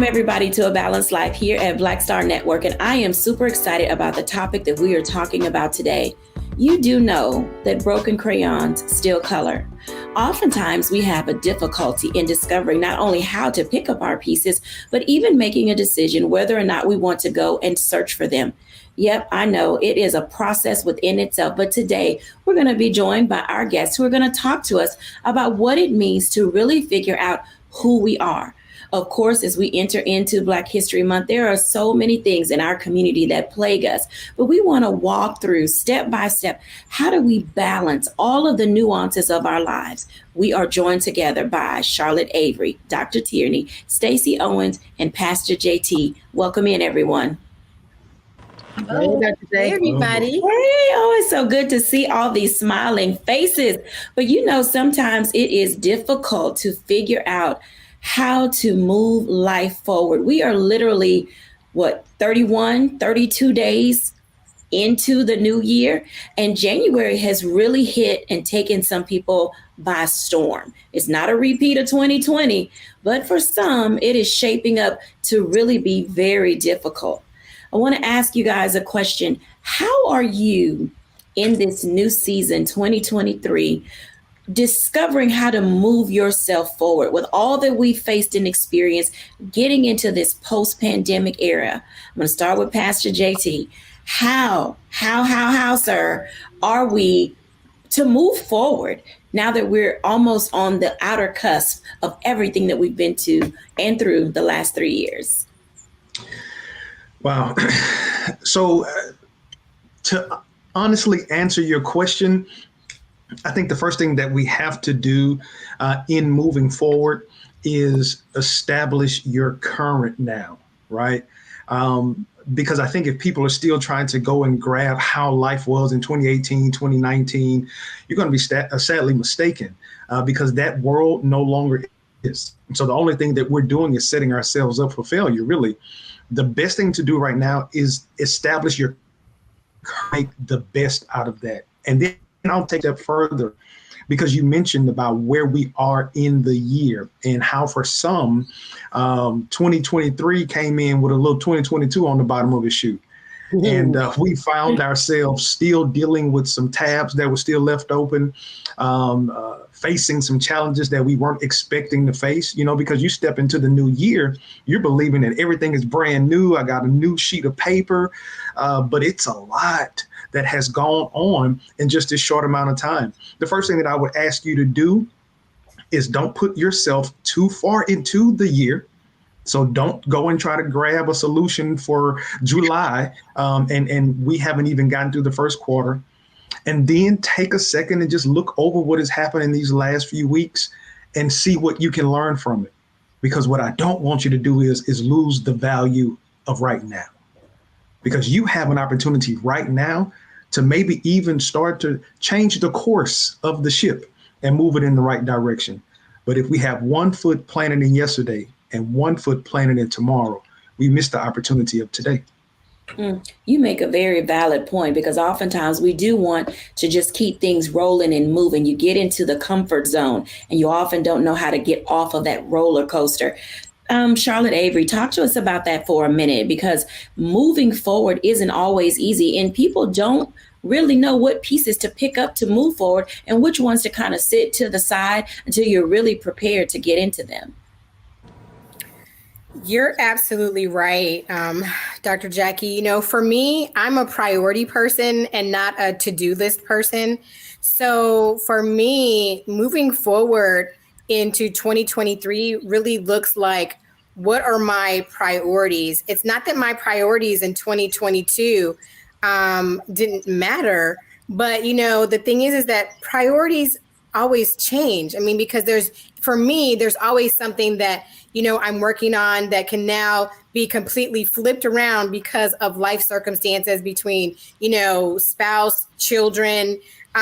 everybody, to A Balanced Life here at Black Star Network, and I am super excited about the topic that we are talking about today. You do know that broken crayons still color. Oftentimes, we have a difficulty in discovering not only how to pick up our pieces, but even making a decision whether or not we want to go and search for them. Yep, I know it is a process within itself, but today we're going to be joined by our guests who are going to talk to us about what it means to really figure out who we are. Of course, as we enter into Black History Month, there are so many things in our community that plague us, but we want to walk through step by step. How do we balance all of the nuances of our lives? We are joined together by Charlotte Avery, Dr. Tierney, Stacey Owens, and Pastor JT. Welcome in, everyone. Oh, hey, everybody. Hey, oh, it's so good to see all these smiling faces. But you know, sometimes it is difficult to figure out how to move life forward. We are literally, 31, 32 days into the new year, and January has really hit and taken some people by storm. It's not a repeat of 2020, but for some, it is shaping up to really be very difficult. I want to ask you guys a question. How are you in this new season, 2023, discovering how to move yourself forward with all that we faced and experienced getting into this post-pandemic era? I'm going to start with Pastor JT. How, sir, are we to move forward now that we're almost on the outer cusp of everything that we've been to and through the last 3 years? Wow. So to honestly answer your question, I think the first thing that we have to do in moving forward is establish your current now, right? Because I think if people are still trying to go and grab how life was in 2018, 2019, you're going to be sadly mistaken because that world no longer is. So the only thing that we're doing is setting ourselves up for failure, really. The best thing to do right now is establish your, make the best out of that. And then I'll take that further because you mentioned about where we are in the year and how for some 2023 came in with a little 2022 on the bottom of his shoe. And we found ourselves still dealing with some tabs that were still left open, facing some challenges that we weren't expecting to face, because you step into the new year, you're believing that everything is brand new. I got a new sheet of paper, but it's a lot that has gone on in just this short amount of time. The first thing that I would ask you to do is don't put yourself too far into the year. So don't go and try to grab a solution for July, and we haven't even gotten through the first quarter. And then take a second and just look over what has happened in these last few weeks and see what you can learn from it. Because what I don't want you to do is lose the value of right now. Because you have an opportunity right now to maybe even start to change the course of the ship and move it in the right direction. But if we have 1 foot planted in yesterday and 1 foot planted in tomorrow, we miss the opportunity of today. You make a very valid point because oftentimes we do want to just keep things rolling and moving. You get into the comfort zone and you often don't know how to get off of that roller coaster. Charlotte Avery, talk to us about that for a minute, because moving forward isn't always easy and people don't really know what pieces to pick up to move forward and which ones to kind of sit to the side until you're really prepared to get into them. You're absolutely right, Dr. Jacquie. For me, I'm a priority person and not a to-do list person. So for me, moving forward into 2023 really looks like, what are my priorities? It's not that my priorities in 2022 didn't matter, but the thing is that priorities always change. I mean, because there's always something that I'm working on that can now be completely flipped around because of life circumstances between, spouse, children,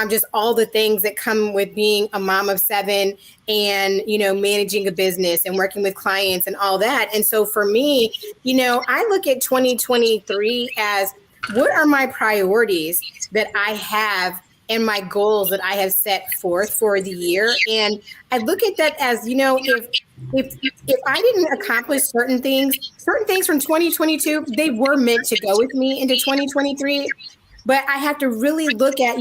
just all the things that come with being a mom of 7 and, managing a business and working with clients and all that. And so for me, I look at 2023 as, what are my priorities that I have and my goals that I have set forth for the year. And I look at that as, if I didn't accomplish certain things from 2022, they were meant to go with me into 2023. But I have to really look at,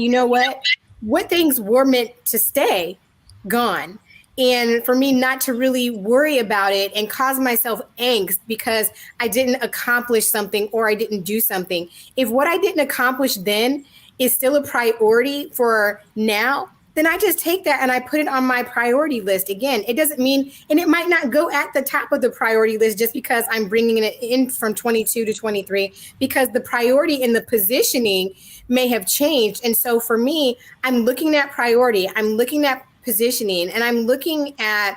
what things were meant to stay gone. And for me not to really worry about it and cause myself angst because I didn't accomplish something or I didn't do something. If what I didn't accomplish then is still a priority for now, then I just take that and I put it on my priority list. Again, it doesn't mean, and it might not go at the top of the priority list just because I'm bringing it in from 22 to 23, because the priority and the positioning may have changed. And so for me, I'm looking at priority, I'm looking at positioning, and I'm looking at,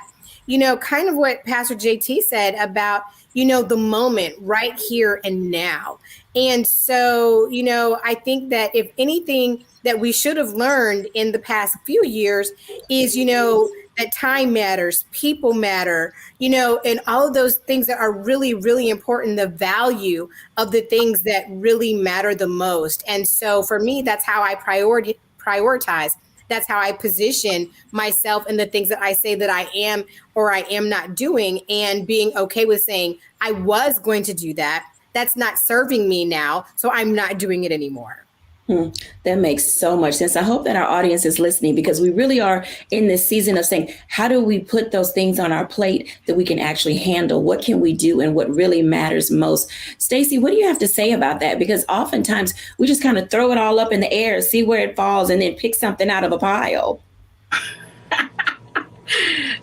kind of what Pastor JT said about, the moment right here and now. And so, I think that if anything that we should have learned in the past few years is, that time matters, people matter, and all of those things that are really, really important, the value of the things that really matter the most. And so for me, that's how I prioritize. That's how I position myself in the things that I say that I am or I am not doing, and being okay with saying I was going to do that. That's not serving me now, so I'm not doing it anymore. That makes so much sense. I hope that our audience is listening, because we really are in this season of saying, how do we put those things on our plate that we can actually handle? What can we do and what really matters most? Stacey, what do you have to say about that? Because oftentimes we just kind of throw it all up in the air, see where it falls, and then pick something out of a pile.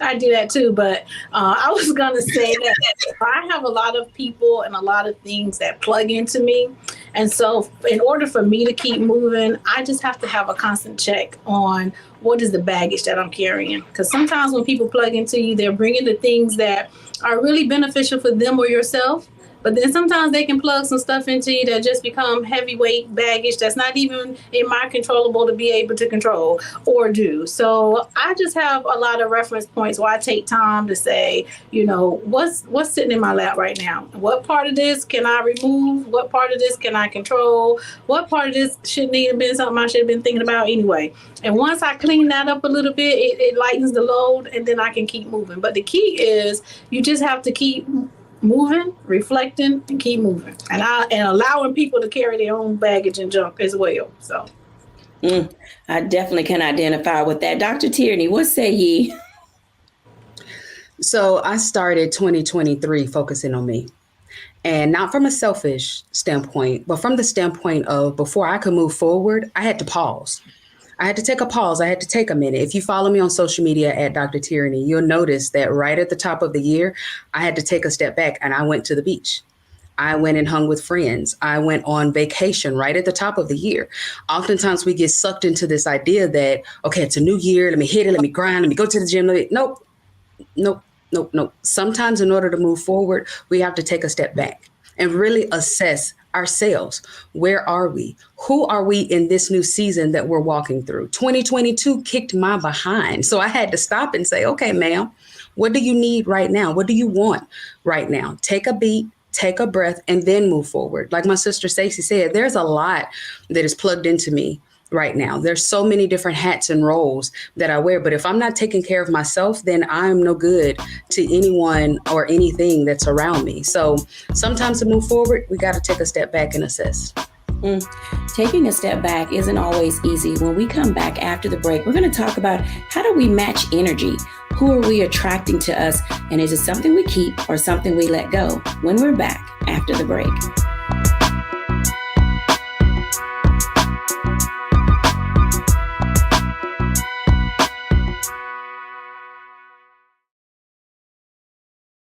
I do that too, but I was going to say that I have a lot of people and a lot of things that plug into me. And so in order for me to keep moving, I just have to have a constant check on what is the baggage that I'm carrying. Because sometimes when people plug into you, they're bringing the things that are really beneficial for them or yourself. But then sometimes they can plug some stuff into you that just become heavyweight baggage that's not even in my controllable to be able to control or do. So I just have a lot of reference points where I take time to say, what's sitting in my lap right now? What part of this can I remove? What part of this can I control? What part of this shouldn't even been something I should have been thinking about anyway? And once I clean that up a little bit, it lightens the load, and then I can keep moving. But the key is you just have to keep moving, reflecting, and keep moving, and allowing people to carry their own baggage and junk as well. So, I definitely can identify with that. Dr. Tierney, what say ye? So I started 2023 focusing on me, and not from a selfish standpoint, but from the standpoint of before I could move forward, I had to pause. I had to take a pause. I had to take a minute. If you follow me on social media at Dr. Tierney, you'll notice that right at the top of the year, I had to take a step back and I went to the beach. I went and hung with friends. I went on vacation right at the top of the year. Oftentimes we get sucked into this idea that, okay, it's a new year. Let me hit it. Let me grind. Let me go to the gym. Nope. Sometimes in order to move forward, we have to take a step back and really assess ourselves. Where are we? Who are we in this new season that we're walking through? 2022 kicked my behind. So I had to stop and say, okay, ma'am, what do you need right now? What do you want right now? Take a beat, take a breath, and then move forward. Like my sister Stacey said, there's a lot that is plugged into me right now. There's so many different hats and roles that I wear, but if I'm not taking care of myself, then I'm no good to anyone or anything that's around me. So sometimes to move forward, we got to take a step back and assess. Taking a step back isn't always easy. When we come back after the break, we're going to talk about how do we match energy? Who are we attracting to us? And is it something we keep or something we let go? When we're back after the break.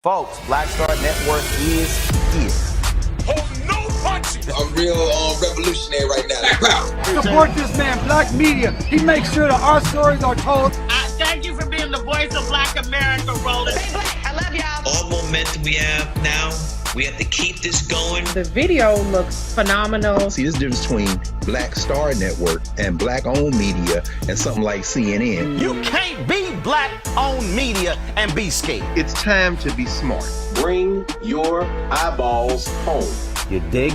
Folks, Black Star Network is here. Oh, no punching! I'm real revolutionary right now. Support this man, Black Media. He makes sure that our stories are told. Thank you for being the voice of Black America, Roland. Stay black. I love y'all. All momentum we have now, we have to keep this going. The video looks phenomenal. See, there's a difference between Black Star Network and Black-owned media and something like CNN. You can't be Black-owned media and be scared. It's time to be smart. Bring your eyeballs home. You dig?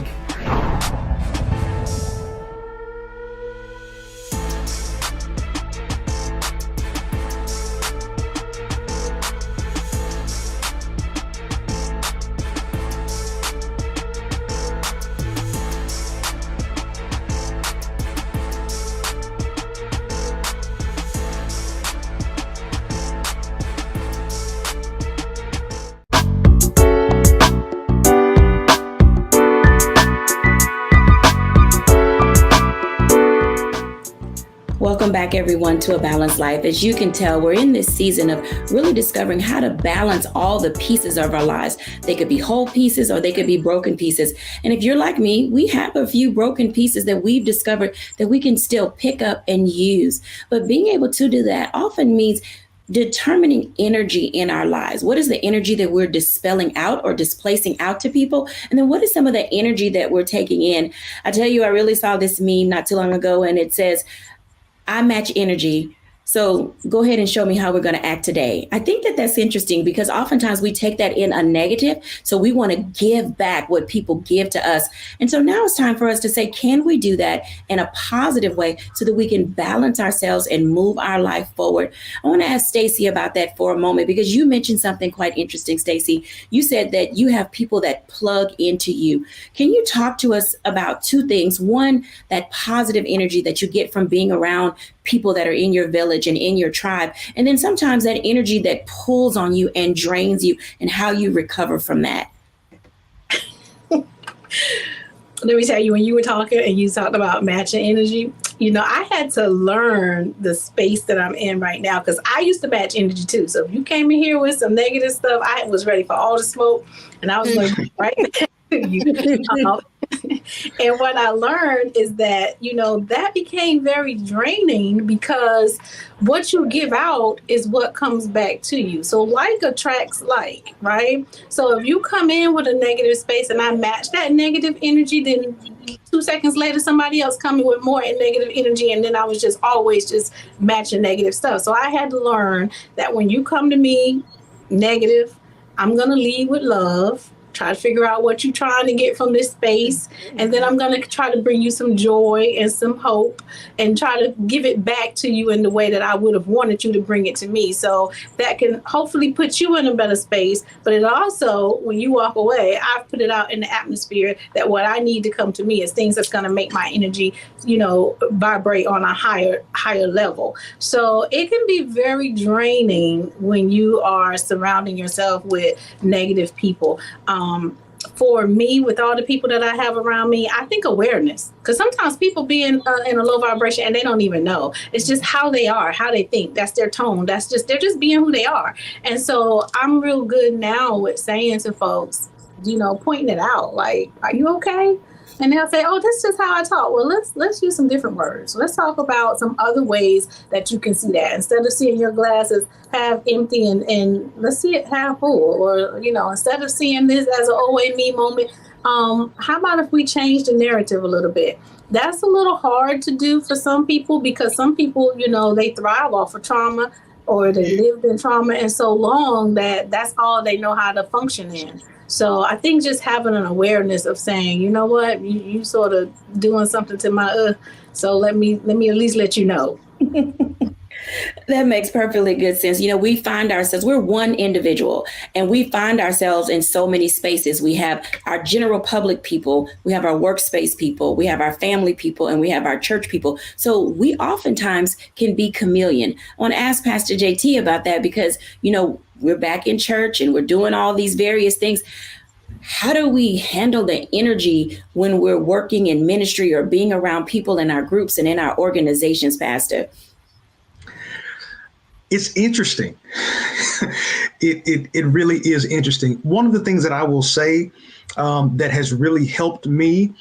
Welcome back, everyone, to A Balanced Life. As you can tell, we're in this season of really discovering how to balance all the pieces of our lives. They could be whole pieces or they could be broken pieces. And if you're like me, we have a few broken pieces that we've discovered that we can still pick up and use. But being able to do that often means determining energy in our lives. What is the energy that we're dispelling out or displacing out to people? And then what is some of the energy that we're taking in? I tell you, I really saw this meme not too long ago, and it says, I match energy. So go ahead and show me how we're going to act today. I think that that's interesting because oftentimes we take that in a negative. So we want to give back what people give to us. And so now it's time for us to say, can we do that in a positive way so that we can balance ourselves and move our life forward? I want to ask Stacey about that for a moment because you mentioned something quite interesting, Stacey. You said that you have people that plug into you. Can you talk to us about two things? One, that positive energy that you get from being around people that are in your village and in your tribe. And then sometimes that energy that pulls on you and drains you and how you recover from that. Let me tell you, when you were talking and you talked about matching energy, I had to learn the space that I'm in right now because I used to match energy too. So if you came in here with some negative stuff, I was ready for all the smoke and I was going to be right back to you. And what I learned is that, that became very draining because what you give out is what comes back to you. So like attracts like, right? So if you come in with a negative space and I match that negative energy, then 2 seconds later, somebody else coming with more negative energy. And then I was just always just matching negative stuff. So I had to learn that when you come to me negative, I'm going to lead with love. Try to figure out what you're trying to get from this space. And then I'm going to try to bring you some joy and some hope and try to give it back to you in the way that I would have wanted you to bring it to me. So that can hopefully put you in a better space. But it also, when you walk away, I've put it out in the atmosphere that what I need to come to me is things that's going to make my energy, vibrate on a higher level. So it can be very draining when you are surrounding yourself with negative people. For me, with all the people that I have around me, I think awareness, because sometimes people be in a low vibration and they don't even know. It's just how they are, how they think. That's their tone. They're just being who they are. And so I'm real good now with saying to folks, pointing it out, like, are you okay? And they'll say, oh, that's just how I talk. Well, let's use some different words. Let's talk about some other ways that you can see that. Instead of seeing your glass as half empty and let's see it half full. Or, instead of seeing this as an oh, wait, me moment, how about if we change the narrative a little bit? That's a little hard to do for some people because some people, they thrive off of trauma or they lived in trauma and so long that that's all they know how to function in. So I think just having an awareness of saying, you know what, you sort of doing something to my so let me at least let you know. That makes perfectly good sense. We find ourselves, we're one individual and we find ourselves in so many spaces. We have our general public people, we have our workspace people, we have our family people, and we have our church people. So we oftentimes can be chameleon. I want to ask Pastor JT about that because, we're back in church and we're doing all these various things. How do we handle the energy when we're working in ministry or being around people in our groups and in our organizations, Pastor? It's interesting. It really is interesting. One of the things that I will say that has really helped me,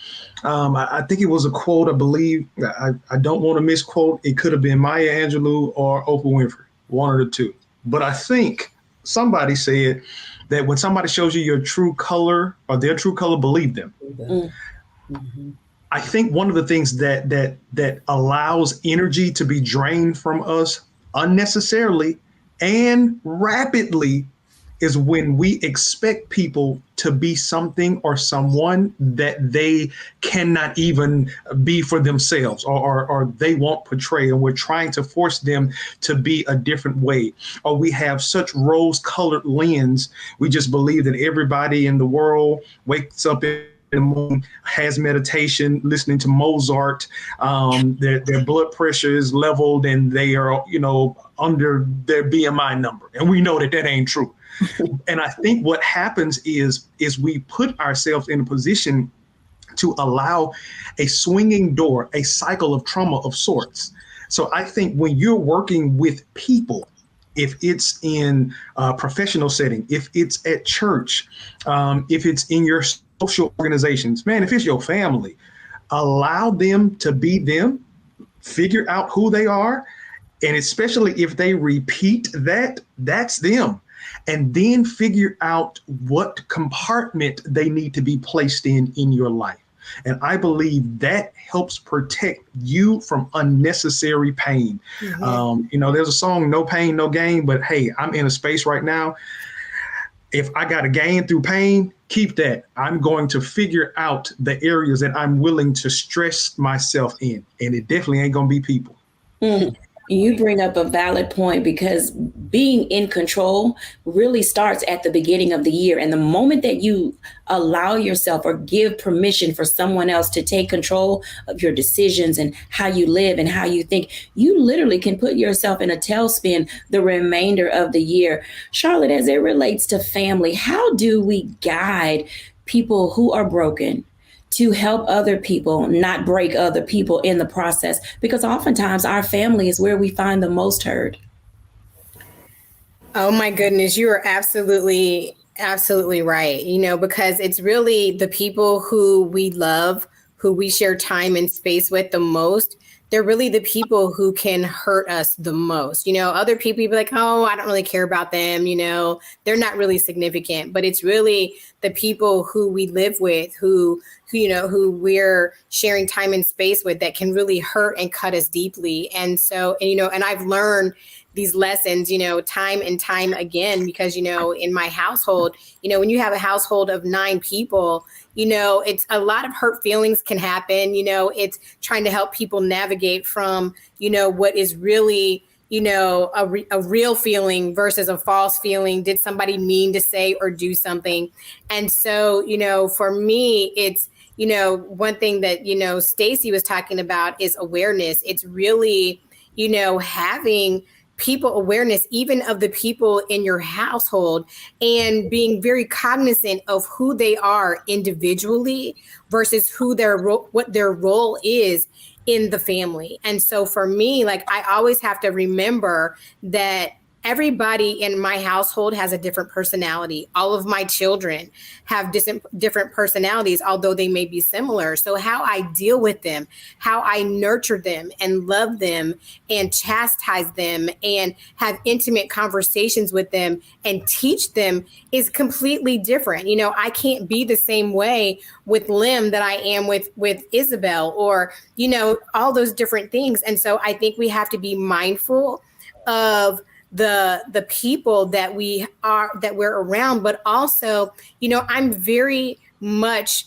I think it was a quote, I believe, I don't want to misquote. It could have been Maya Angelou or Oprah Winfrey, one of the two. But I think somebody said that when somebody shows you your true color or their true color, believe them. Mm-hmm. I think one of the things that allows energy to be drained from us unnecessarily and rapidly is when we expect people to be something or someone that they cannot even be for themselves or they won't portray, and we're trying to force them to be a different way. Or we have such rose-colored lens, we just believe that everybody in the world wakes up in the morning, has meditation, listening to Mozart, their blood pressure is leveled and they are, under their BMI number. And we know that ain't true. And I think what happens is we put ourselves in a position to allow a swinging door, a cycle of trauma of sorts. So I think when you're working with people, if it's in a professional setting, if it's at church, if it's in your social organizations, man, if it's your family, allow them to be them, figure out who they are. And especially if they repeat that, that's them. And then figure out what compartment they need to be placed in your life. And I believe that helps protect you from unnecessary pain. There's a song, No Pain, No Gain, but hey, I'm in a space right now. If I got to gain through pain, keep that. I'm going to figure out the areas that I'm willing to stress myself in. And it definitely ain't going to be people. You bring up a valid point, because being in control really starts at the beginning of the year. And the moment that you allow yourself or give permission for someone else to take control of your decisions and how you live and how you think, you literally can put yourself in a tailspin the remainder of the year. Charlotte, as it relates to family, how do we guide people who are broken to help other people not break other people in the process? Because oftentimes our family is where we find the most hurt. Oh my goodness, you are absolutely right. Because it's really the people who we love, who we share time and space with the most. They're really the people who can hurt us the most. Other people, you'd be like, oh, I don't really care about them. They're not really significant. But it's really the people who we live with, who we're sharing time and space with, that can really hurt and cut us deeply. And so, and I've learned these lessons, time and time again, because, in my household, when you have a household of 9 people, it's a lot of hurt feelings can happen. It's trying to help people navigate from, what is really, a real feeling versus a false feeling. Did somebody mean to say or do something? And so, for me, it's, one thing that, Stacey was talking about is awareness. It's really, having people awareness, even of the people in your household, and being very cognizant of who they are individually versus what their role is in the family. And so for me, I always have to remember that everybody in my household has a different personality. All of my children have different personalities, although they may be similar. So how I deal with them, how I nurture them and love them and chastise them and have intimate conversations with them and teach them is completely different. I can't be the same way with Lim that I am with Isabel, or, all those different things. And so I think we have to be mindful of the people that we're around, but also, I'm very much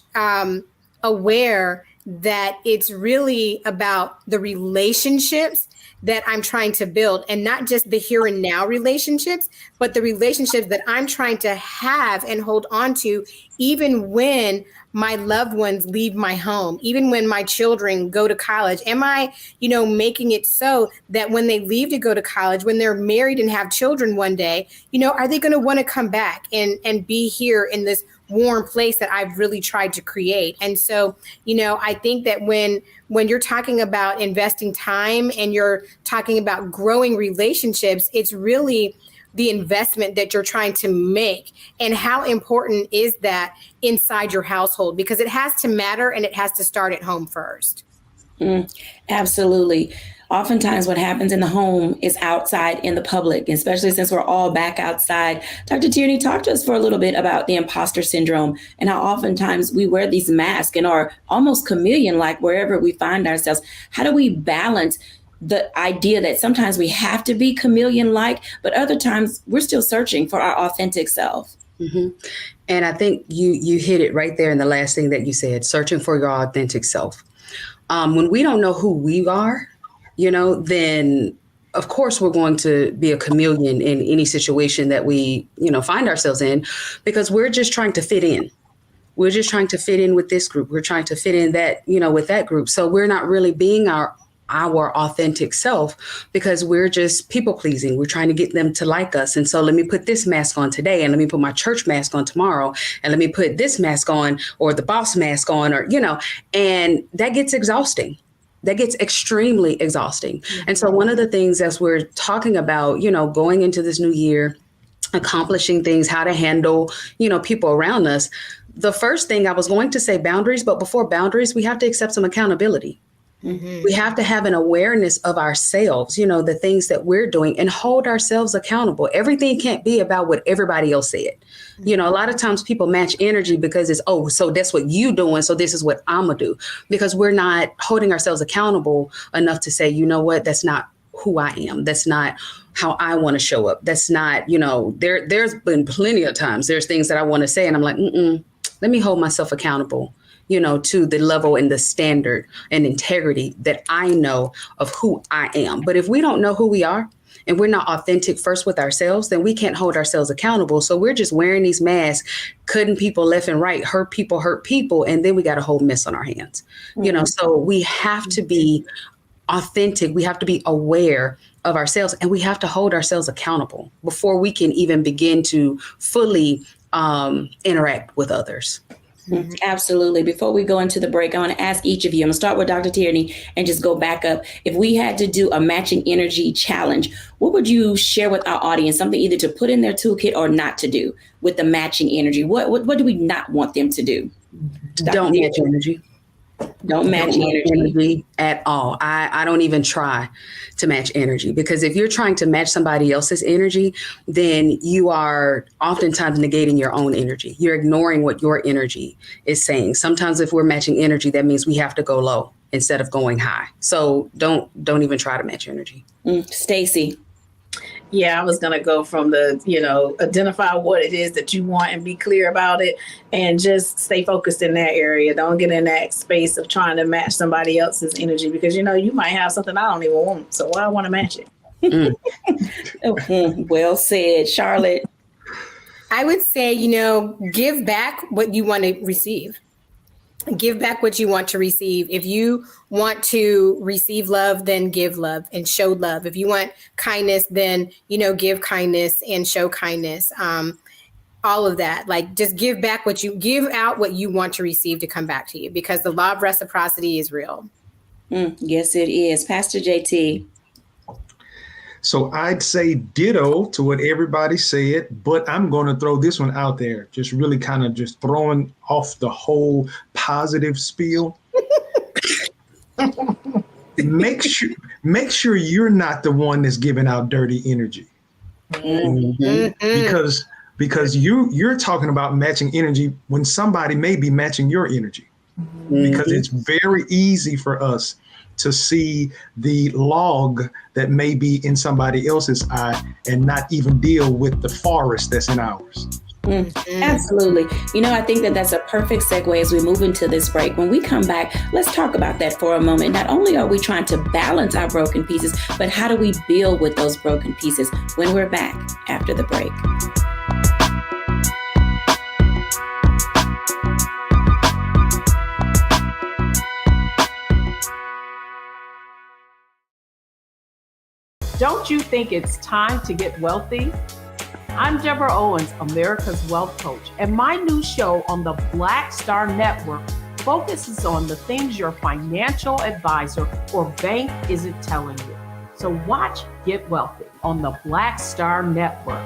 aware that it's really about the relationships that I'm trying to build, and not just the here and now relationships, but the relationships that I'm trying to have and hold on to, even when my loved ones leave my home, even when my children go to college. Am I, making it so that when they leave to go to college, when they're married and have children one day, are they going to want to come back and be here in this warm place that I've really tried to create? And so, I think that when you're talking about investing time and you're talking about growing relationships, it's really the investment that you're trying to make. And how important is that inside your household? Because it has to matter, and it has to start at home first. Absolutely. Oftentimes what happens in the home is outside in the public, especially since we're all back outside. Dr. Tierney, talk to us for a little bit about the imposter syndrome and how oftentimes we wear these masks and are almost chameleon-like wherever we find ourselves. How do we balance the idea that sometimes we have to be chameleon-like, but other times we're still searching for our authentic self? Mm-hmm. And I think you hit it right there in the last thing that you said, searching for your authentic self. When we don't know who we are, then of course we're going to be a chameleon in any situation that we, find ourselves in, because we're just trying to fit in. We're just trying to fit in with this group. We're trying to fit in that, with that group. So we're not really being our authentic self, because we're just people pleasing. We're trying to get them to like us. And so let me put this mask on today, and let me put my church mask on tomorrow, and let me put this mask on, or the boss mask on, or, and that gets exhausting. that gets extremely exhausting. And so one of the things as we're talking about, going into this new year, accomplishing things, how to handle, people around us. The first thing I was going to say boundaries, but before boundaries, we have to accept some accountability. Mm-hmm. We have to have an awareness of ourselves, the things that we're doing, and hold ourselves accountable. Everything can't be about what everybody else said. Mm-hmm. A lot of times people match energy because it's, so that's what you doing, so this is what I'm gonna do. Because we're not holding ourselves accountable enough to say, you know what, that's not who I am. That's not how I want to show up. That's not, there's been plenty of times there's things that I want to say and I'm like, let me hold myself accountable, to the level and the standard and integrity that I know of who I am. But if we don't know who we are and we're not authentic first with ourselves, then we can't hold ourselves accountable. So we're just wearing these masks, cutting people left and right, hurt people. And then we got a whole mess on our hands, so we have to be authentic. We have to be aware of ourselves and we have to hold ourselves accountable before we can even begin to fully interact with others. Mm-hmm. Absolutely. Before we go into the break, I want to ask each of you, I'm going to start with Dr. Tierney and just go back up. If we had to do a matching energy challenge, what would you share with our audience? Something either to put in their toolkit or not to do with the matching energy. What do we not want them to do? Don't match energy. Don't match energy at all. I don't even try to match energy, because if you're trying to match somebody else's energy, then you are oftentimes negating your own energy. You're ignoring what your energy is saying. Sometimes if we're matching energy, that means we have to go low instead of going high. So don't even try to match energy. Stacey. Yeah, I was going to go from the, identify what it is that you want and be clear about it and just stay focused in that area. Don't get in that space of trying to match somebody else's energy because, you might have something I don't even want. So why I want to match it? Well said, Charlotte. I would say, give back what you want to receive. Give back what you want to receive. If you want to receive love, then give love and show love. If you want kindness, then, give kindness and show kindness. All of that, just give back give out what you want to receive to come back to you, because the law of reciprocity is real. Yes, it is. Pastor JT. So I'd say ditto to what everybody said, but I'm going to throw this one out there, just really kind of just throwing off the whole positive spiel. Make sure you're not the one that's giving out dirty energy. Mm-hmm. Because you're talking about matching energy when somebody may be matching your energy. Mm-hmm. Because it's very easy for us to see the log that may be in somebody else's eye and not even deal with the forest that's in ours. Absolutely. I think that's a perfect segue as we move into this break. When we come back, let's talk about that for a moment. Not only are we trying to balance our broken pieces, but how do we build with those broken pieces when we're back after the break? Don't you think it's time to get wealthy? I'm Deborah Owens, America's Wealth Coach, and my new show on the Black Star Network focuses on the things your financial advisor or bank isn't telling you. So watch Get Wealthy on the Black Star Network.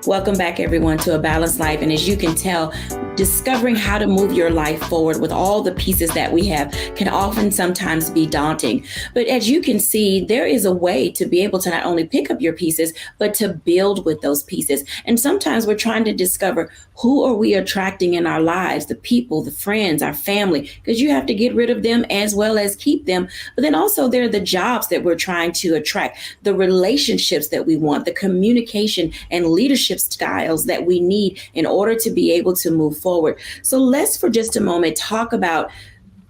Welcome back, everyone, to A Balanced Life. And as you can tell, discovering how to move your life forward with all the pieces that we have can often sometimes be daunting. But as you can see, there is a way to be able to not only pick up your pieces, but to build with those pieces. And sometimes we're trying to discover who are we attracting in our lives, the people, the friends, our family, because you have to get rid of them as well as keep them. But then also there are the jobs that we're trying to attract, the relationships that we want, the communication and leadership styles that we need in order to be able to move forward. So let's for just a moment talk about,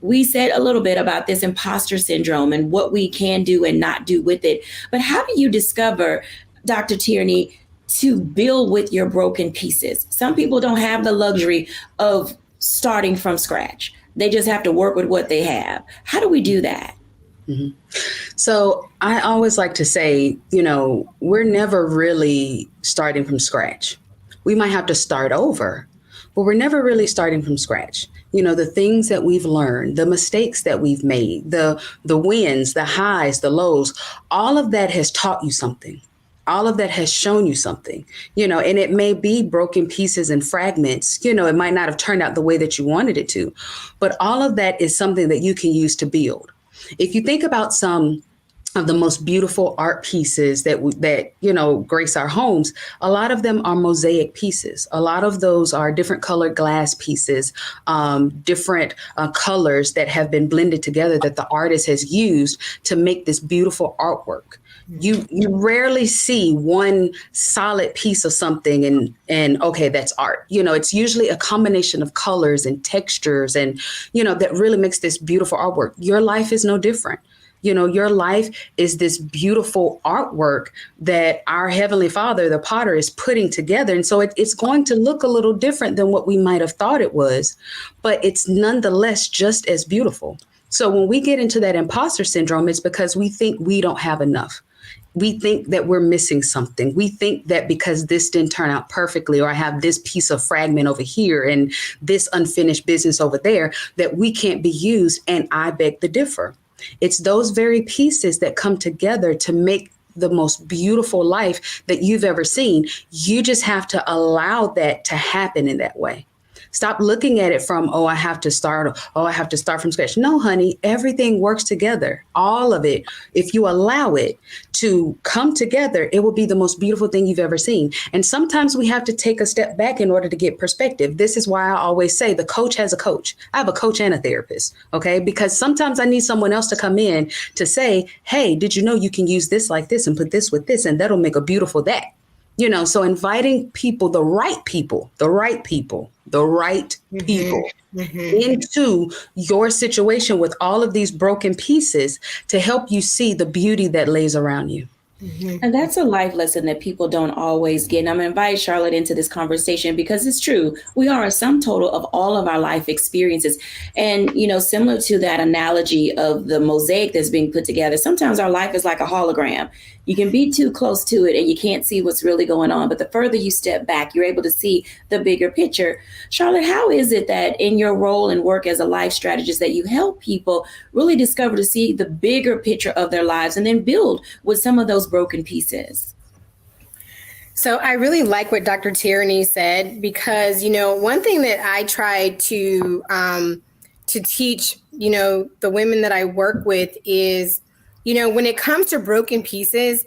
we said a little bit about this imposter syndrome and what we can do and not do with it. But how do you discover, Dr. Tierney, to build with your broken pieces? Some people don't have the luxury of starting from scratch. They just have to work with what they have. How do we do that? Mm-hmm. So I always like to say, we're never really starting from scratch. We might have to start over, but we're never really starting from scratch. The things that we've learned, the mistakes that we've made, the wins, the highs, the lows, all of that has taught you something. All of that has shown you something, and it may be broken pieces and fragments. It might not have turned out the way that you wanted it to, but all of that is something that you can use to build. If you think about some of the most beautiful art pieces that grace our homes, a lot of them are mosaic pieces. A lot of those are different colored glass pieces, different colors that have been blended together that the artist has used to make this beautiful artwork. You rarely see one solid piece of something and okay, that's art. It's usually a combination of colors and textures and that really makes this beautiful artwork. Your life is no different. Your life is this beautiful artwork that our Heavenly Father, the potter, is putting together. And so it's going to look a little different than what we might have thought it was, but it's nonetheless just as beautiful. So when we get into that imposter syndrome, it's because we think we don't have enough. We think that we're missing something. We think that because this didn't turn out perfectly, or I have this piece of fragment over here and this unfinished business over there, that we can't be used. And I beg to differ. It's those very pieces that come together to make the most beautiful life that you've ever seen. You just have to allow that to happen in that way. Stop looking at it from, I have to start from scratch. No, honey, everything works together. All of it. If you allow it to come together, it will be the most beautiful thing you've ever seen. And sometimes we have to take a step back in order to get perspective. This is why I always say the coach has a coach. I have a coach and a therapist. Okay. Because sometimes I need someone else to come in to say, hey, did you know you can use this like this and put this with this, and that'll make a beautiful that. So inviting people, the right people into your situation with all of these broken pieces to help you see the beauty that lays around you. Mm-hmm. And that's a life lesson that people don't always get. And I'm going to invite Charlotte into this conversation because it's true. We are a sum total of all of our life experiences. And, similar to that analogy of the mosaic that's being put together, sometimes our life is like a hologram. You can be too close to it and you can't see what's really going on. But the further you step back, you're able to see the bigger picture. Charlotte, how is it that in your role and work as a life strategist that you help people really discover to see the bigger picture of their lives and then build with some of those broken pieces? So I really like what Dr. Tierney said, because, one thing that I try to teach, the women that I work with is, when it comes to broken pieces,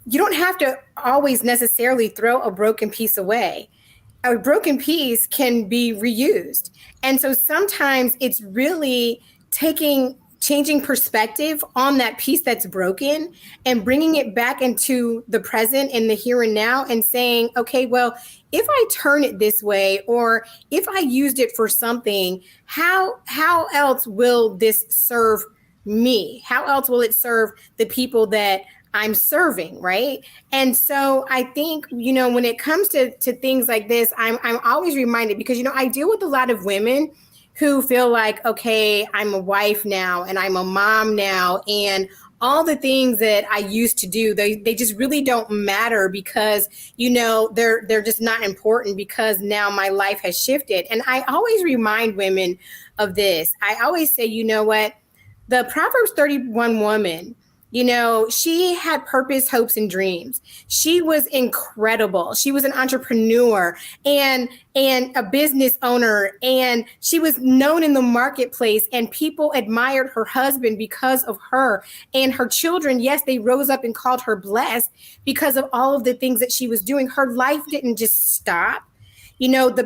you don't have to always necessarily throw a broken piece away. A broken piece can be reused. And so sometimes it's really changing perspective on that piece that's broken and bringing it back into the present and the here and now and saying, okay, well, if I turn it this way, or if I used it for something, how else will this serve me? How else will it serve the people that I'm serving, right? And so I think, when it comes to things like this, I'm always reminded, because, I deal with a lot of women who feel like, okay, I'm a wife now and I'm a mom now, and all the things that I used to do, they just really don't matter because, they're just not important because now my life has shifted. And I always remind women of this. I always say, what? The Proverbs 31 woman, she had purpose, hopes, and dreams. She was incredible. She was an entrepreneur and a business owner, and she was known in the marketplace, and people admired her husband because of her. And her children, yes, they rose up and called her blessed because of all of the things that she was doing. Her life didn't just stop.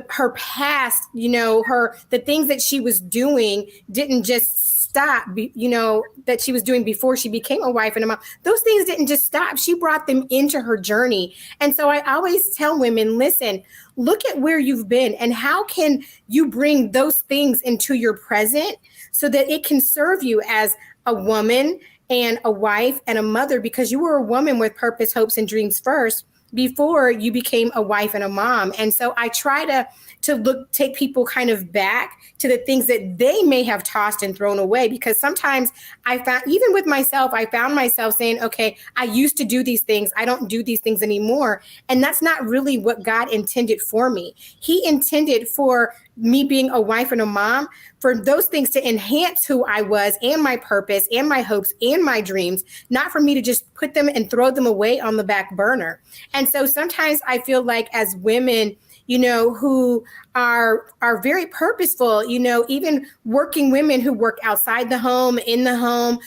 Her past, the things that she was doing didn't just stop, that she was doing before she became a wife and a mom. Those things didn't just stop. She brought them into her journey. And so I always tell women, listen, look at where you've been and how can you bring those things into your present so that it can serve you as a woman and a wife and a mother, because you were a woman with purpose, hopes, and dreams first before you became a wife and a mom. And so I try to to take people kind of back to the things that they may have tossed and thrown away. Because sometimes I found, even with myself, I found myself saying, okay, I used to do these things. I don't do these things anymore. And that's not really what God intended for me. He intended for me being a wife and a mom, for those things to enhance who I was and my purpose and my hopes and my dreams, not for me to just put them and throw them away on the back burner. And so sometimes I feel like as women, who are very purposeful, even working women who work outside the home, in the home,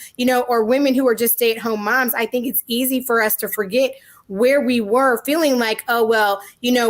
or women who are just stay-at-home moms, I think it's easy for us to forget where we were, feeling like, oh, well,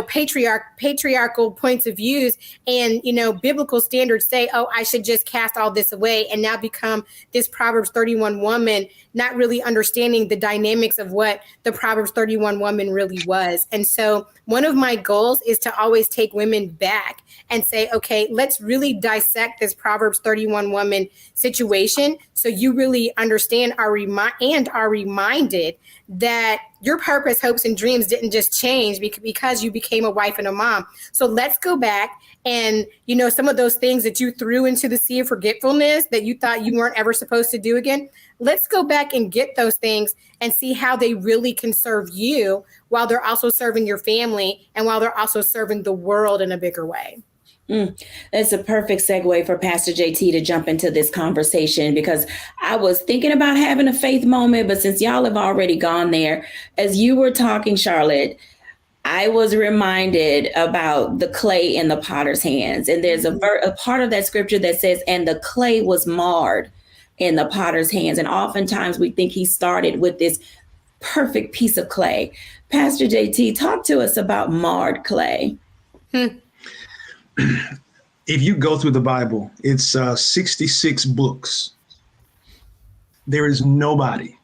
patriarchal points of views and, biblical standards say, oh, I should just cast all this away and now become this Proverbs 31 woman, not really understanding the dynamics of what the Proverbs 31 woman really was. And so one of my goals is to always take women back and say, okay, let's really dissect this Proverbs 31 woman situation so you really understand and are reminded that your purpose, hopes, and dreams didn't just change because you became a wife and a mom. So let's go back and, some of those things that you threw into the sea of forgetfulness that you thought you weren't ever supposed to do again, let's go back and get those things and see how they really can serve you while they're also serving your family and while they're also serving the world in a bigger way. That's a perfect segue for Pastor JT to jump into this conversation, because I was thinking about having a faith moment, but since y'all have already gone there, as you were talking, Charlotte, I was reminded about the clay in the potter's hands. And there's a part of that scripture that says, and the clay was marred in the potter's hands. And oftentimes we think he started with this perfect piece of clay. Pastor JT, talk to us about marred clay. If you go through the Bible, it's 66 books. There is nobody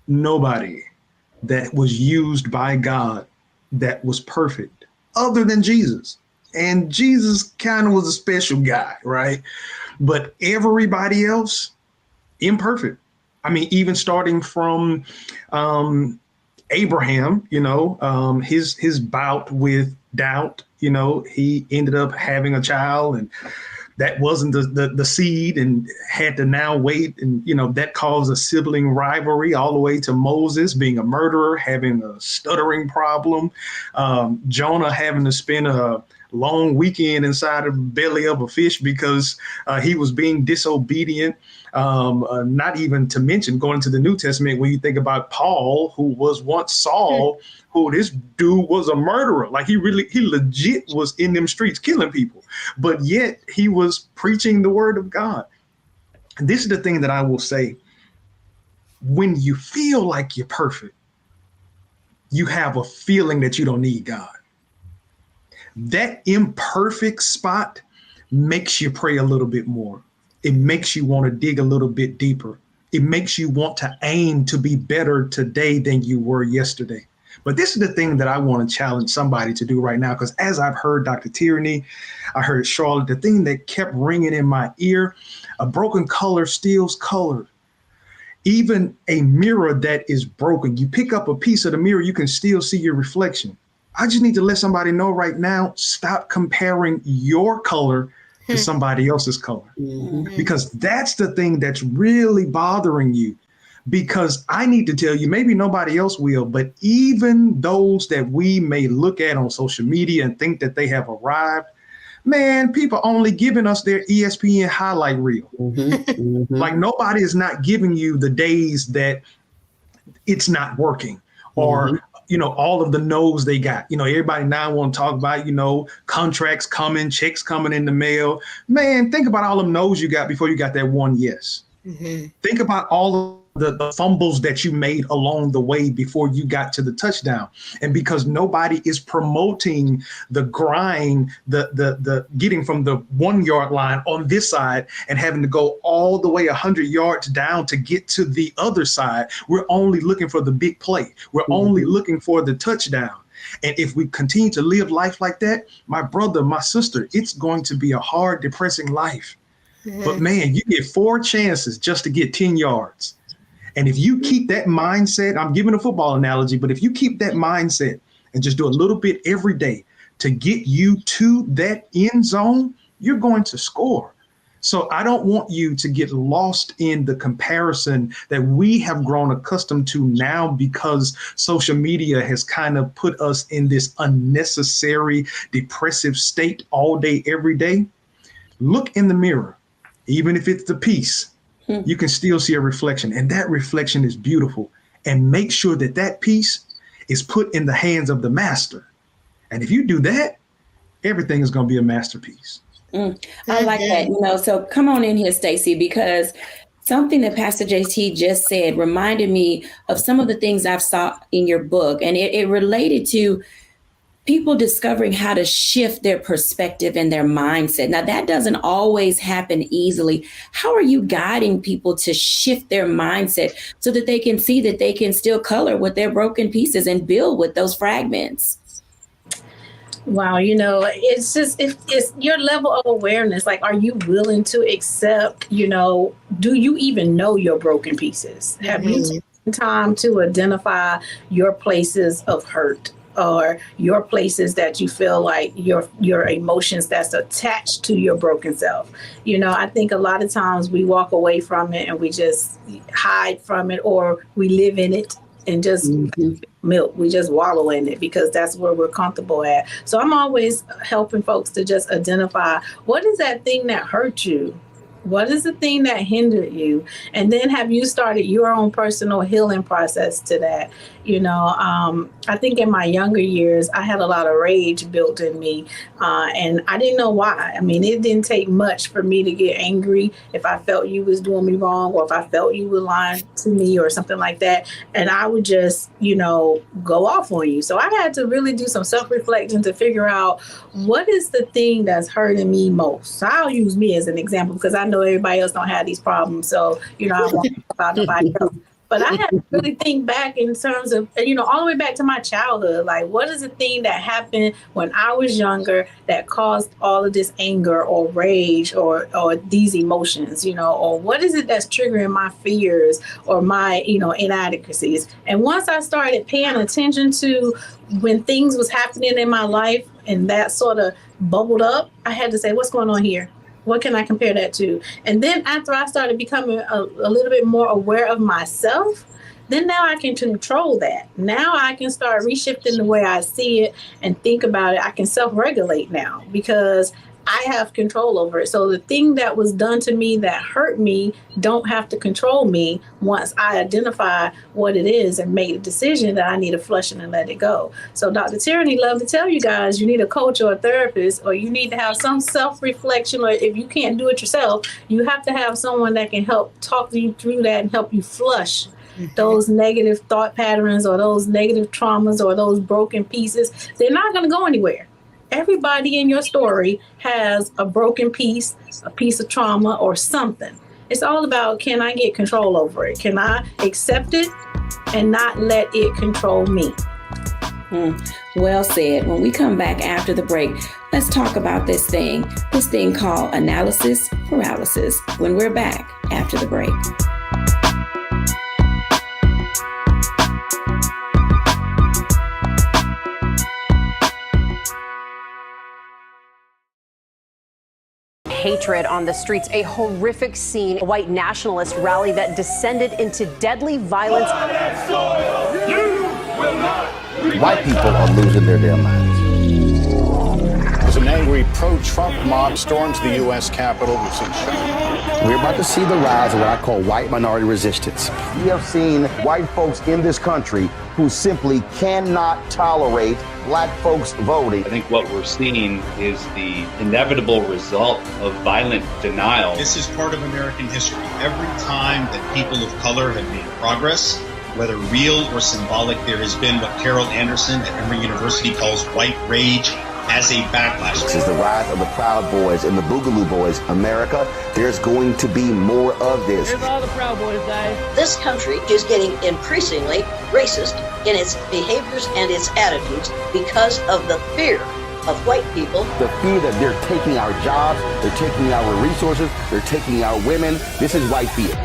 that was used by God that was perfect other than Jesus. And Jesus kind of was a special guy, right? But everybody else, imperfect. I mean, even starting from Abraham, his bout with doubt, he ended up having a child and that wasn't the seed and had to now wait. And, that caused a sibling rivalry all the way to Moses being a murderer, having a stuttering problem, Jonah having to spend a long weekend inside the belly of a fish because he was being disobedient. Not even to mention going to the New Testament, when you think about Paul, who was once Saul, who this dude was a murderer. Like he legit was in them streets killing people, but yet he was preaching the word of God. And this is the thing that I will say. When you feel like you're perfect, you have a feeling that you don't need God. That imperfect spot makes you pray a little bit more. It makes you want to dig a little bit deeper. It makes you want to aim to be better today than you were yesterday. But this is the thing that I want to challenge somebody to do right now, because as I've heard Dr. Tierney, I heard Charlotte, the thing that kept ringing in my ear, a broken color steals color. Even a mirror that is broken, you pick up a piece of the mirror, you can still see your reflection. I just need to let somebody know right now, stop comparing your color to somebody else's color, because that's the thing that's really bothering you. Because I need to tell you, maybe nobody else will, but even those that we may look at on social media and think that they have arrived, man, people only giving us their ESPN highlight reel. Like nobody is not giving you the days that it's not working or all of the no's they got. Everybody now want to talk about, contracts coming, checks coming in the mail. Man, think about all them no's you got before you got that one yes. Think about all of the fumbles that you made along the way before you got to the touchdown. And because nobody is promoting the grind, the getting from the 1 yard line on this side and having to go all the way 100 yards down to get to the other side, we're only looking for the big play. We're only looking for the touchdown. And if we continue to live life like that, my brother, my sister, it's going to be a hard, depressing life. But man, you get 4 chances just to get 10 yards. And if you keep that mindset, I'm giving a football analogy, but if you keep that mindset and just do a little bit every day, to get you to that end zone, you're going to score. So I don't want you to get lost in the comparison that we have grown accustomed to now, because social media has kind of put us in this unnecessary depressive state all day, every day. Look in the mirror, even if it's the piece, you can still see a reflection, and that reflection is beautiful. And make sure that that piece is put in the hands of the master. And if you do that, everything is going to be a masterpiece. I like that. So come on in here, Stacey, because something that Pastor JT just said reminded me of some of the things I've saw in your book. And it related to people discovering how to shift their perspective and their mindset. Now, that doesn't always happen easily. How are you guiding people to shift their mindset so that they can see that they can still color with their broken pieces and build with those fragments? Wow, it's just it's your level of awareness. Like, are you willing to accept, do you even know your broken pieces? Have you taken time to identify your places of hurt, or your places that you feel like your emotions that's attached to your broken self? I think a lot of times we walk away from it and we just hide from it, or we live in it and just milk. We just wallow in it because that's where we're comfortable at. So I'm always helping folks to just identify, what is that thing that hurt you? What is the thing that hindered you? And then have you started your own personal healing process to that? I think in my younger years, I had a lot of rage built in me, and I didn't know why. I mean, it didn't take much for me to get angry if I felt you was doing me wrong, or if I felt you were lying to me or something like that. And I would just, go off on you. So I had to really do some self-reflection to figure out, what is the thing that's hurting me most? So I'll use me as an example, because I know everybody else don't have these problems. So, I won't talk about nobody else. But I had to really think back in terms of, all the way back to my childhood. Like, what is the thing that happened when I was younger that caused all of this anger or rage or these emotions, or what is it that's triggering my fears or my, inadequacies? And once I started paying attention to when things was happening in my life and that sort of bubbled up, I had to say, what's going on here? What can I compare that to? And then after I started becoming a little bit more aware of myself, then now I can control that. Now I can start reshifting the way I see it and think about it. I can self-regulate now because I have control over it. So the thing that was done to me that hurt me don't have to control me once I identify what it is and make a decision that I need to flush it and let it go. So Dr. Tyranny loved to tell you guys, you need a coach or a therapist, or you need to have some self-reflection, or if you can't do it yourself, you have to have someone that can help talk you through that and help you flush those negative thought patterns or those negative traumas or those broken pieces. They're not going to go anywhere. Everybody in your story has a broken piece, a piece of trauma or something. It's all about, can I get control over it? Can I accept it and not let it control me? Well said. When we come back after the break, let's talk about this thing called analysis paralysis, when we're back after the break. Hatred on the streets, a horrific scene, a white nationalist rally that descended into deadly violence. White people are losing their damn minds. As an angry pro-Trump mob storms the U.S. Capitol, we've seen shooting. We're about to see the rise of what I call white minority resistance. We have seen white folks in this country who simply cannot tolerate black folks voting. I think what we're seeing is the inevitable result of violent denial. This is part of American history. Every time that people of color have made progress, whether real or symbolic, there has been what Carol Anderson at Emory University calls white rage as a backlash. This is the rise of the Proud Boys and the Boogaloo Boys. America, there's going to be more of this. Here's all the Proud Boys, guys. This country is getting increasingly racist in its behaviors and its attitudes because of the fear of white people. The fear that they're taking our jobs, they're taking our resources, they're taking our women. This is white fear.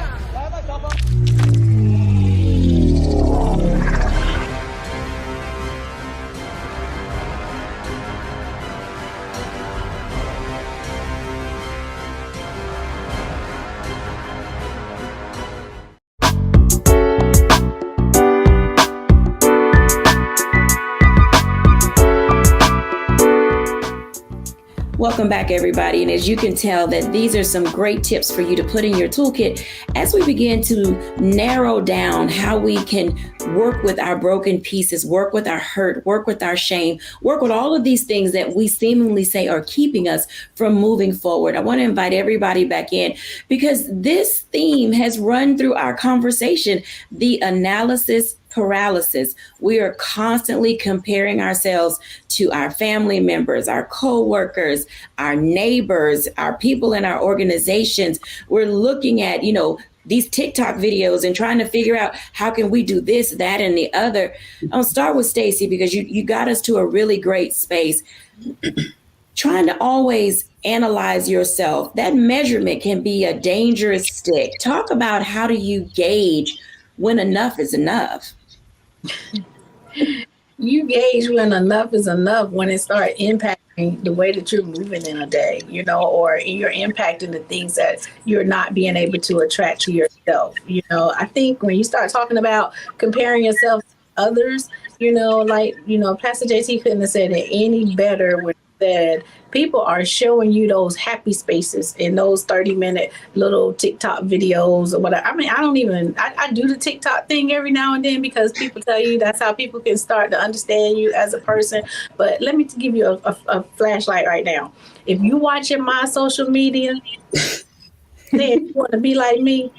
Welcome back, everybody. And as you can tell, that these are some great tips for you to put in your toolkit as we begin to narrow down how we can work with our broken pieces, work with our hurt, work with our shame, work with all of these things that we seemingly say are keeping us from moving forward. I want to invite everybody back in because this theme has run through our conversation, the analysis paralysis. We are constantly comparing ourselves to our family members, our co-workers, our neighbors, our people in our organizations. We're looking at, these TikTok videos and trying to figure out how can we do this, that, and the other. I'll start with Stacey because you got us to a really great space. Trying to always analyze yourself, that measurement can be a dangerous stick. Talk about how do you gauge when enough is enough? You gauge when enough is enough when it starts impacting the way that you're moving in a day, or you're impacting the things that you're not being able to attract to yourself. I think when you start talking about comparing yourself to others, Pastor JT couldn't have said it any better when he said people are showing you those happy spaces in those 30-minute little TikTok videos or whatever. I mean, I do the TikTok thing every now and then because people tell you that's how people can start to understand you as a person. But let me give you a flashlight right now. If you watching my social media, then you want to be like me,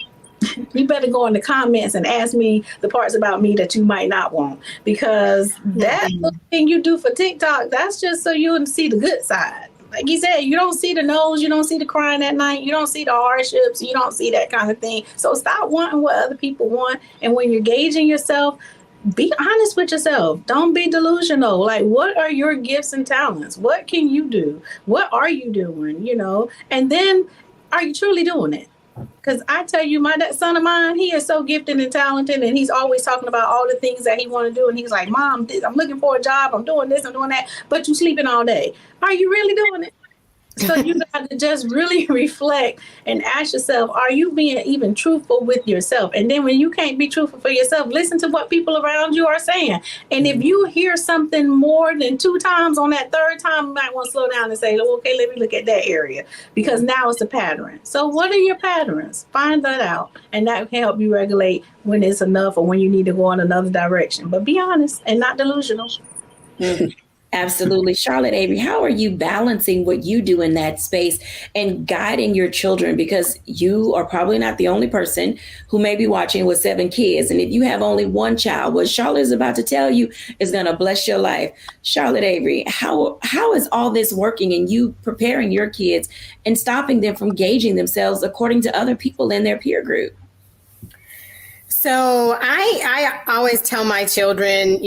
you better go in the comments and ask me the parts about me that you might not want, because that little thing you do for TikTok, that's just so you can see the good side. Like you said, you don't see the nose, you don't see the crying at night, you don't see the hardships, you don't see that kind of thing. So stop wanting what other people want. And when you're gauging yourself, be honest with yourself. Don't be delusional. Like, what are your gifts and talents? What can you do? What are you doing? And then are you truly doing it? Because I tell you, that son of mine, he is so gifted and talented, and he's always talking about all the things that he want to do. And he's like, Mom, I'm looking for a job. I'm doing this, I'm doing that. But you sleeping all day. Are you really doing it? So you got to just really reflect and ask yourself, are you being even truthful with yourself? And then when you can't be truthful for yourself, listen to what people around you are saying. And if you hear something more than 2 times, on that 3rd time, you might want to slow down and say, okay, let me look at that area, because now it's a pattern. So what are your patterns? Find that out. And that can help you regulate when it's enough or when you need to go in another direction. But be honest and not delusional. Absolutely. Charlotte Avery, how are you balancing what you do in that space and guiding your children? Because you are probably not the only person who may be watching with 7 kids. And if you have only one child, what Charlotte is about to tell you is going to bless your life. Charlotte Avery, how is all this working and you preparing your kids and stopping them from gauging themselves according to other people in their peer group? So I always tell my children,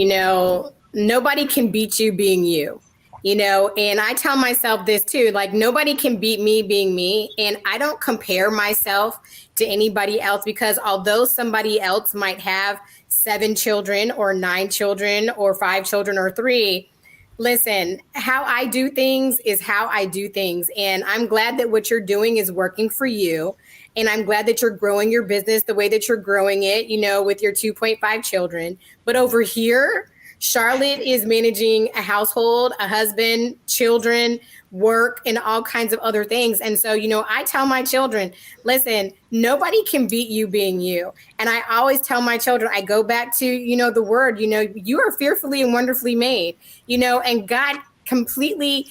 nobody can beat you being you, and I tell myself this too, like nobody can beat me being me. And I don't compare myself to anybody else, because although somebody else might have 7 children or 9 children or 5 children or 3, listen, how I do things is how I do things. And I'm glad that what you're doing is working for you. And I'm glad that you're growing your business the way that you're growing it, with your 2.5 children. But over here, Charlotte is managing a household, a husband, children, work, and all kinds of other things. And so, I tell my children, listen, nobody can beat you being you. And I always tell my children, I go back to, the word, you are fearfully and wonderfully made, and God completely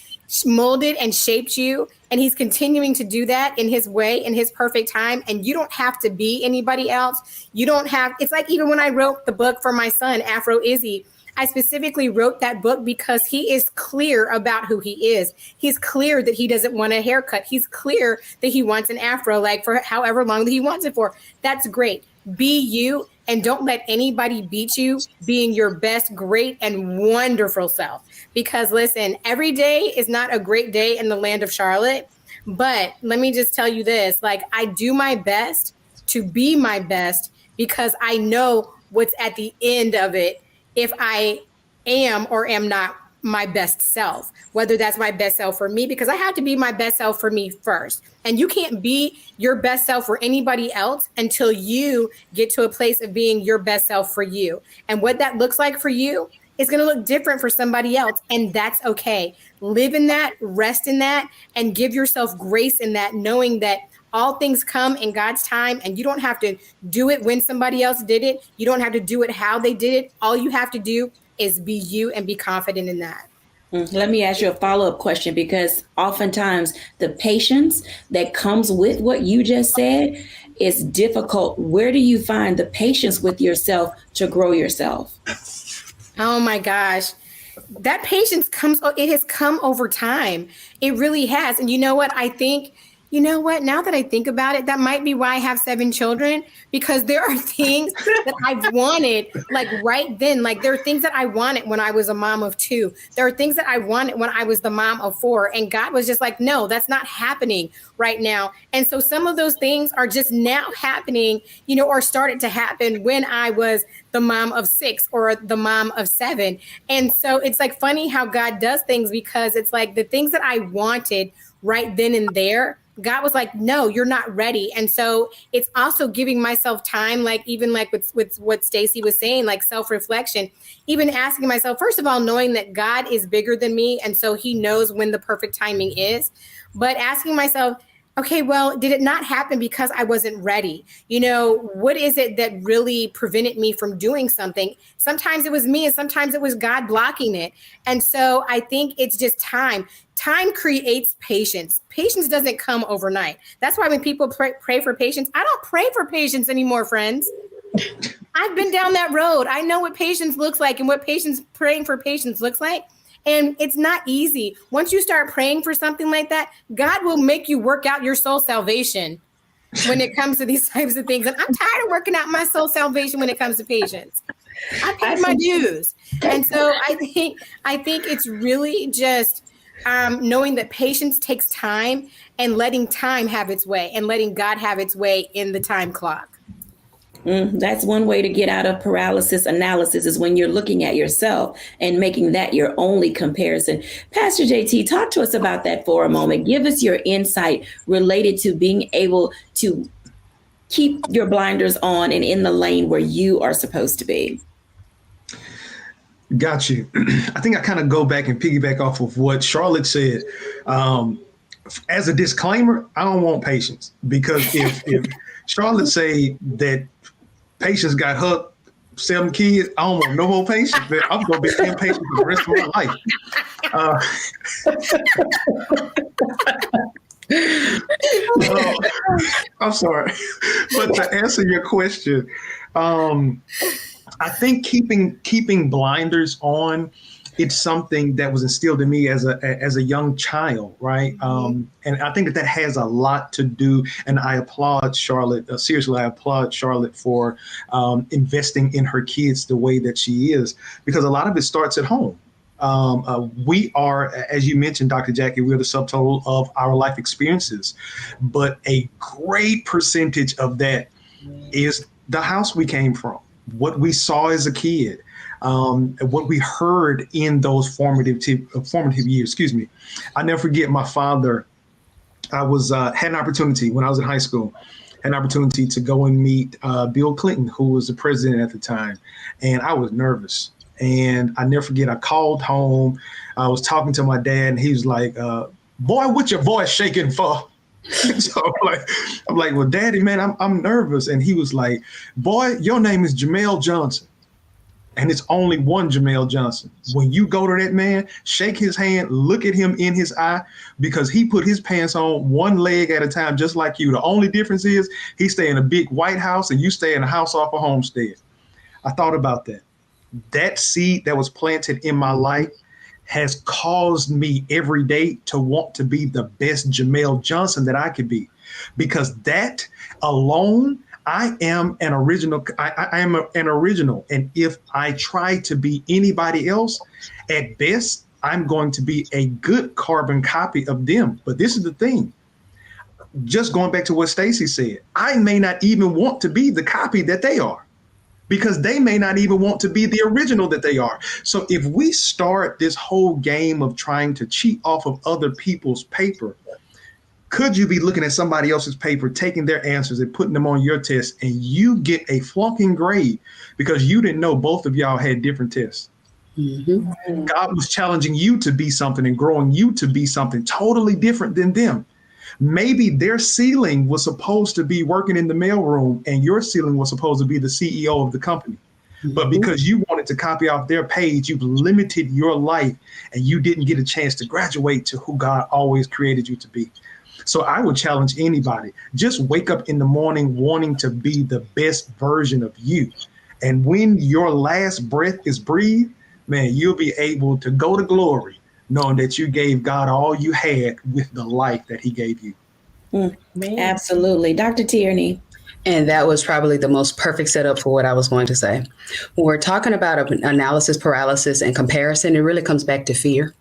molded and shaped you. And he's continuing to do that in his way, in his perfect time. And you don't have to be anybody else. It's like even when I wrote the book for my son, Afro Izzy, I specifically wrote that book because he is clear about who he is. He's clear that he doesn't want a haircut. He's clear that he wants an afro, like for however long that he wants it for. That's great. Be you, and don't let anybody beat you being your best, great, and wonderful self. Because listen, every day is not a great day in the land of Charlotte. But let me just tell you this, like I do my best to be my best because I know what's at the end of it if I am or am not my best self, whether that's my best self for me, because I have to be my best self for me first. And you can't be your best self for anybody else until you get to a place of being your best self for you. And what that looks like for you It's going to look different for somebody else. And that's okay. Live in that, rest in that, and give yourself grace in that, knowing that all things come in God's time, and you don't have to do it when somebody else did it. You don't have to do it how they did it. All you have to do is be you and be confident in that. Let me ask you a follow-up question, because oftentimes the patience that comes with what you just said is difficult. Where do you find the patience with yourself to grow yourself? Oh my gosh. That patience it has come over time. It really has. And you know what? Now that I think about it, that might be why I have 7 children, because there are things that I've wanted like right then. Like there are things that I wanted when I was a mom of 2. There are things that I wanted when I was the mom of 4. And God was just like, no, that's not happening right now. And so some of those things are just now happening, or started to happen when I was the mom of 6 or the mom of 7. And so it's like funny how God does things, because it's like the things that I wanted right then and there, God was like, no, you're not ready. And so it's also giving myself time, like even like with what Stacey was saying, like self-reflection, even asking myself, first of all, knowing that God is bigger than me. And so he knows when the perfect timing is, but asking myself, okay, well, did it not happen because I wasn't ready? What is it that really prevented me from doing something? Sometimes it was me, and sometimes it was God blocking it. And so I think it's just time. Time creates patience. Patience doesn't come overnight. That's why when people pray for patience, I don't pray for patience anymore, friends. I've been down that road. I know what patience looks like and what praying for patience looks like. And it's not easy. Once you start praying for something like that, God will make you work out your soul salvation when it comes to these types of things. And I'm tired of working out my soul salvation when it comes to patience. I paid my dues. And so I think it's really just knowing that patience takes time, and letting time have its way, and letting God have its way in the time clock. That's one way to get out of paralysis analysis, is when you're looking at yourself and making that your only comparison. Pastor JT, talk to us about that for a moment. Give us your insight related to being able to keep your blinders on and in the lane where you are supposed to be. Got you. I think I kind of go back and piggyback off of what Charlotte said. As a disclaimer, I don't want patience, because if Charlotte say that Patience got her 7 kids, I don't want no more patience. I'm going to be impatient for the rest of my life. I'm sorry. But to answer your question, I think keeping blinders on, it's something that was instilled in me as a young child, right? And I think that has a lot to do, and I applaud Charlotte, seriously, I applaud Charlotte for investing in her kids the way that she is, because a lot of it starts at home. We are, as you mentioned, Dr. Jacquie, we're the subtotal of our life experiences, but a great percentage of that is the house we came from, what we saw as a kid, what we heard in those formative years. I never forget my father. I had an opportunity when I was in high school, had an opportunity to go and meet Bill Clinton, who was the president at the time, and I was nervous. And I never forget, I called home. I was talking to my dad, and he was like, "Boy, what your voice shaking for?" So I'm like, "Well, Daddy, man, I'm nervous." And he was like, "Boy, your name is Jamel Johnson. And it's only one Jamel Johnson. When you go to that man, shake his hand, look at him in his eye, because he put his pants on one leg at a time, just like you. The only difference is he stay in a big white house and you stay in a house off a homestead." I thought about that. That seed that was planted in my life has caused me every day to want to be the best Jamel Johnson that I could be, because that alone, I am an original. I am an original. And if I try to be anybody else, at best, I'm going to be a good carbon copy of them. But this is the thing. Just going back to what Stacey said, I may not even want to be the copy that they are, because they may not even want to be the original that they are. So if we start this whole game of trying to cheat off of other people's paper, could you be looking at somebody else's paper, taking their answers and putting them on your test, and you get a flunking grade because you didn't know both of y'all had different tests? Mm-hmm. God was challenging you to be something and growing you to be something totally different than them. Maybe their ceiling was supposed to be working in the mailroom and your ceiling was supposed to be the CEO of the company. But because you wanted to copy off their page, you've limited your life and you didn't get a chance to graduate to who God always created you to be. So I would challenge anybody, just wake up in the morning wanting to be the best version of you. And when your last breath is breathed, man, you'll be able to go to glory knowing that you gave God all you had with the life that he gave you. Absolutely. Dr. Tierney. And that was probably the most perfect setup for what I was going to say. When we're talking about analysis paralysis and comparison, it really comes back to fear.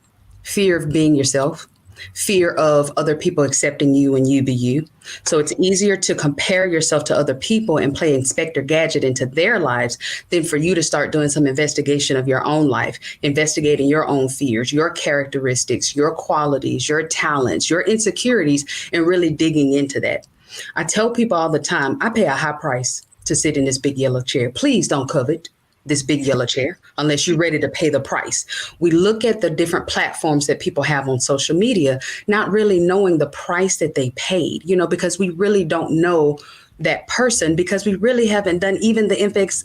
Fear of being yourself, fear of other people accepting you and you be you. So it's easier to compare yourself to other people and play Inspector Gadget into their lives than for you to start doing some investigation of your own life, investigating your own fears, your characteristics, your qualities, your talents, your insecurities, and really digging into that. I tell people all the time, I pay a high price to sit in this big yellow chair. Please don't covet this big yellow chair unless you're ready to pay the price. We look at the different platforms that people have on social media, not really knowing the price that they paid, because we really don't know that person because we really haven't done even the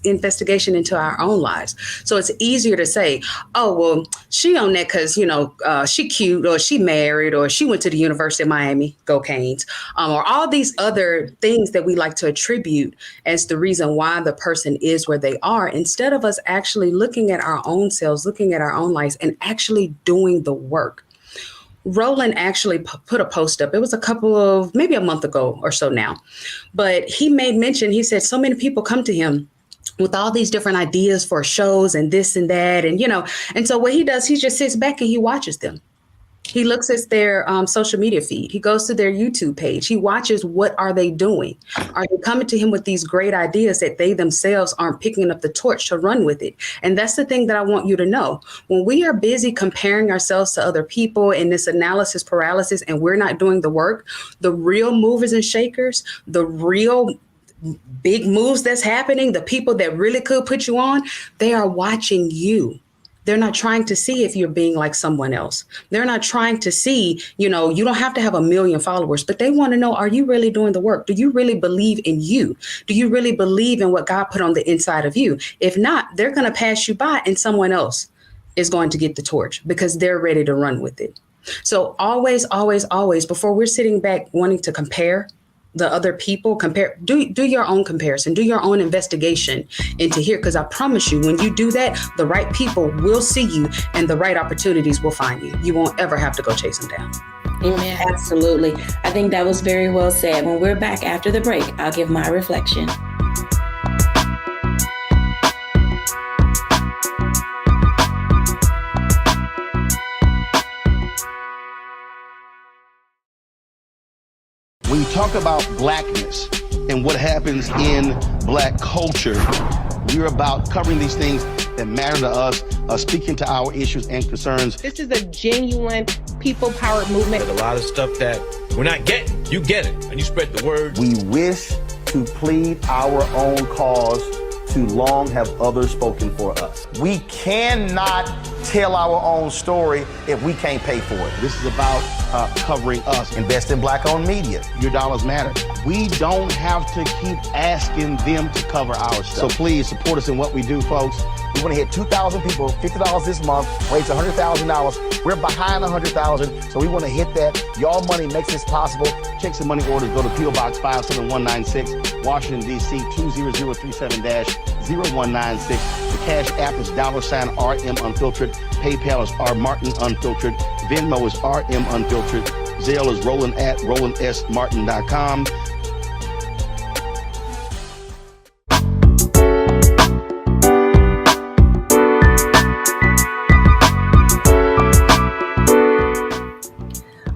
investigation into our own lives. So it's easier to say, oh, well, she on that because, she cute or she married or she went to the University of Miami, go Canes, or all these other things that we like to attribute as the reason why the person is where they are, instead of us actually looking at our own selves, looking at our own lives and actually doing the work. Roland actually put a post up. It was maybe a month ago or so now, but he made mention, he said so many people come to him with all these different ideas for shows and this and that. And so what he does, he just sits back and he watches them. He looks at their social media feed. He goes to their YouTube page. He watches what are they doing? Are they coming to him with these great ideas that they themselves aren't picking up the torch to run with it? And that's the thing that I want you to know. When we are busy comparing ourselves to other people in this analysis paralysis and we're not doing the work, the real movers and shakers, the real big moves that's happening, the people that really could put you on, they are watching you. They're not trying to see if you're being like someone else. They're not trying to see, you don't have to have 1 million followers, but they want to know, are you really doing the work? Do you really believe in you? Do you really believe in what God put on the inside of you? If not, they're going to pass you by and someone else is going to get the torch because they're ready to run with it. So always, always, always, before we're sitting back wanting to compare the other people, do your own comparison, do your own investigation into here. Because I promise you, when you do that, the right people will see you and the right opportunities will find you. You won't ever have to go chase them down. Amen. Absolutely. I think that was very well said. When we're back after the break, I'll give my reflection. When you talk about blackness and what happens in black culture, we're about covering these things that matter to us, speaking to our issues and concerns. This is a genuine people-powered movement. There's a lot of stuff that we're not getting. You get it, and you spread the word. We wish to plead our own cause. Too long have others spoken for us. We cannot tell our own story if we can't pay for it. This is about covering us. Invest in black-owned media. Your dollars matter. We don't have to keep asking them to cover our stuff. So please support us in what we do, folks. We want to hit 2,000 people, $50 this month, raise $100,000. We're behind 100,000, so we want to hit that. Y'all money makes this possible. Checks and money orders go to P.O. Box 57196, Washington, D.C. 20037-0196. The Cash App is $RM Unfiltered. PayPal is R Martin Unfiltered. Venmo is RM Unfiltered. Zelle is Roland at RolandSMartin.com.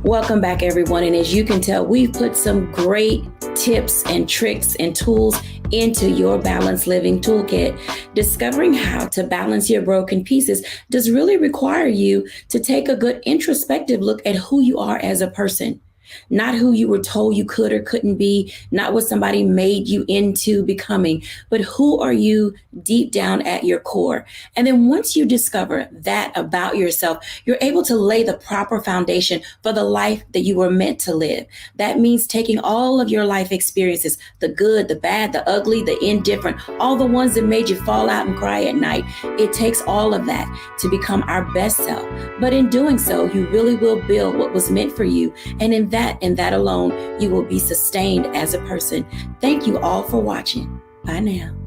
Welcome back, everyone. And as you can tell, we've put some great tips and tricks and tools into your balanced living toolkit. Discovering how to balance your broken pieces does really require you to take a good introspective look at who you are as a person. not who you were told you could or couldn't be, not what somebody made you into becoming, but who are you deep down at your core. And then once you discover that about yourself, you're able to lay the proper foundation for the life that you were meant to live. That means taking all of your life experiences, the good, the bad, the ugly, the indifferent, all the ones that made you fall out and cry at night. It takes all of that to become our best self. But in doing so, you really will build what was meant for you. And in that alone, you will be sustained as a person. Thank you all for watching. Bye now.